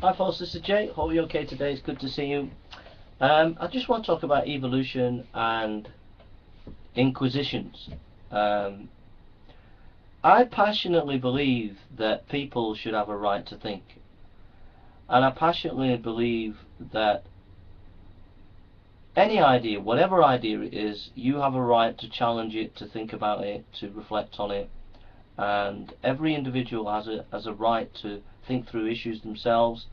Hi folks, this is Jay. Hope you're okay today. It's good to see you. I just want to talk about evolution and inquisitions. I passionately believe that people should have a right to think. And I passionately believe that any idea, whatever idea it is, you have a right to challenge it, to think about it, to reflect on it. And every individual has a right to think through issues themselves,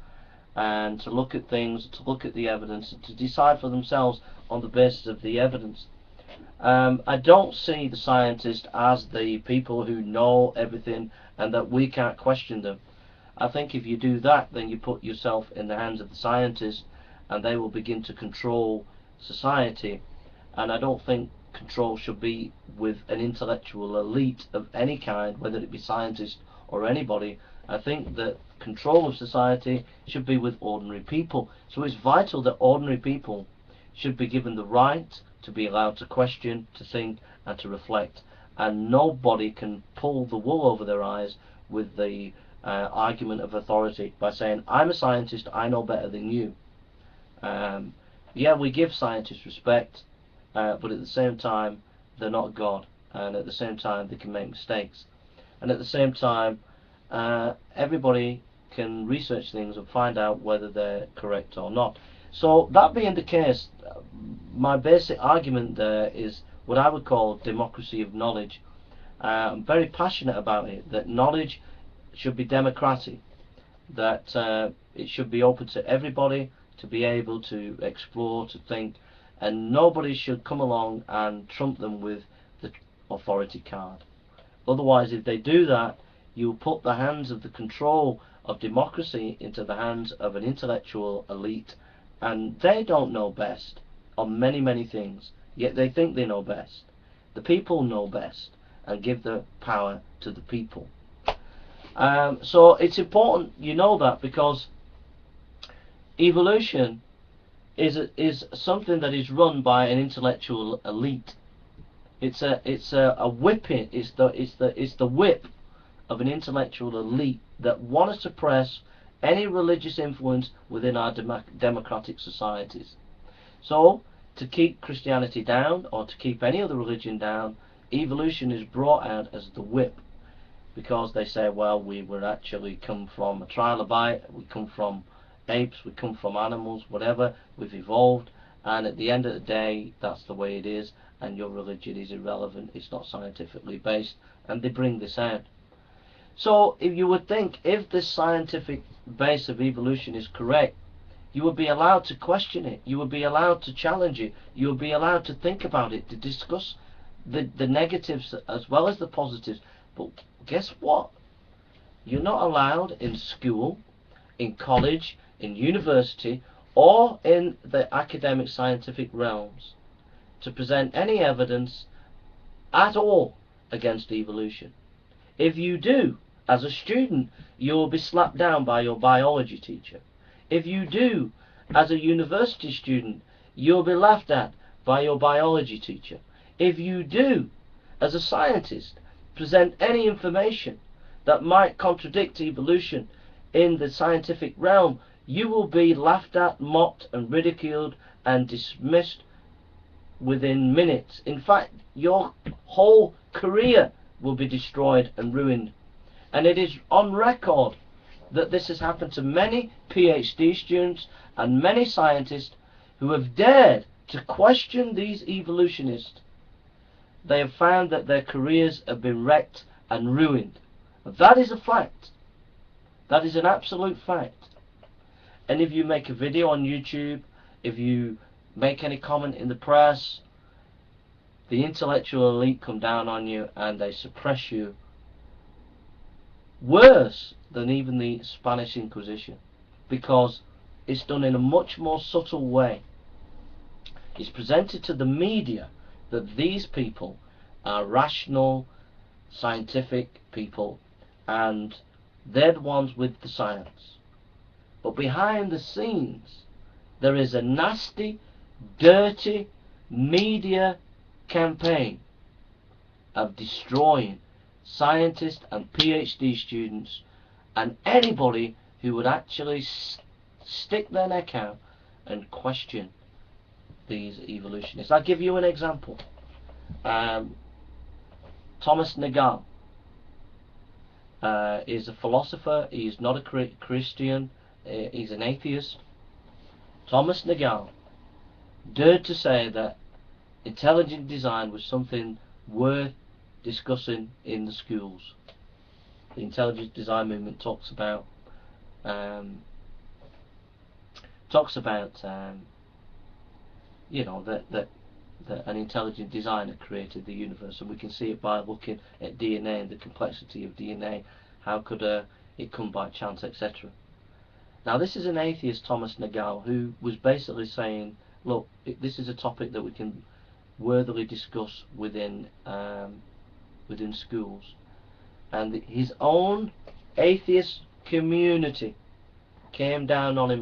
and to look at things, to look at the evidence, and to decide for themselves on the basis of the evidence. I don't see the scientists as the people who know everything and that we can't question them. I think if you do that, then you put yourself in the hands of the scientists, and they will begin to control society. And I don't think control should be with an intellectual elite of any kind, whether it be scientists or anybody. I think that control of society should be with ordinary people. So it's vital that ordinary people should be given the right to be allowed to question, to think, and to reflect. And nobody can pull the wool over their eyes with the argument of authority by saying, I'm a scientist, I know better than you. Yeah, we give scientists respect, but at the same time, they're not God. And at the same time, they can make mistakes. And at the same time, everybody can research things and find out whether they're correct or not. So that being the case, my basic argument there is what I would call democracy of knowledge. I'm very passionate about it, that knowledge should be democratic, that it should be open to everybody to be able to explore, to think, and nobody should come along and trump them with the authority card. Otherwise, if they do that, you put the hands of the control of democracy into the hands of an intellectual elite, and they don't know best on many things, yet they think they know best. The people know best and give the power to the people. So it's important you know that, because evolution is something that is run by an intellectual elite. It's a whipping. It's the whip of an intellectual elite that want to suppress any religious influence within our democratic societies. So, to keep Christianity down, or to keep any other religion down, evolution is brought out as the whip, because they say, well, we were actually come from a trilobite, we come from apes, we come from animals, whatever, we've evolved, and at the end of the day, that's the way it is, and your religion is irrelevant, it's not scientifically based, and they bring this out. So if you would think, if this scientific base of evolution is correct, you would be allowed to question it, you would be allowed to challenge it, you would be allowed to think about it, to discuss the negatives as well as the positives. But guess what? You're not allowed in school, in college, in university, or in the academic scientific realms to present any evidence at all against evolution. If you do, as a student, you'll be slapped down by your biology teacher. If you do, as a university student, you'll be laughed at by your biology teacher. If you do, as a scientist, present any information that might contradict evolution in the scientific realm, you will be laughed at, mocked, and ridiculed, and dismissed within minutes. In fact, your whole career will be destroyed and ruined. And it is on record that this has happened to many PhD students and many scientists who have dared to question these evolutionists. They have found that their careers have been wrecked and ruined. That is a fact. That is an absolute fact. And if you make a video on YouTube, if you make any comment in the press, the intellectual elite come down on you and they suppress you worse than even the Spanish Inquisition, because it's done in a much more subtle way. It's presented to the media that these people are rational, scientific people, and they're the ones with the science. But behind the scenes, there is a nasty, dirty media campaign of destroying scientists and PhD students and anybody who would actually stick their neck out and question these evolutionists. I'll give you an example. Thomas Nagel is a philosopher. He's not a Christian. He's an atheist. Thomas Nagel dared to say that intelligent design was something worth discussing in the schools. The intelligent design movement talks about you know, that an intelligent designer created the universe, and we can see it by looking at DNA and the complexity of DNA. How could it come by chance, etc. Now, this is an atheist, Thomas Nagel, who was basically saying, look, this is a topic that we can worthily discuss within schools, and his own atheist community came down on him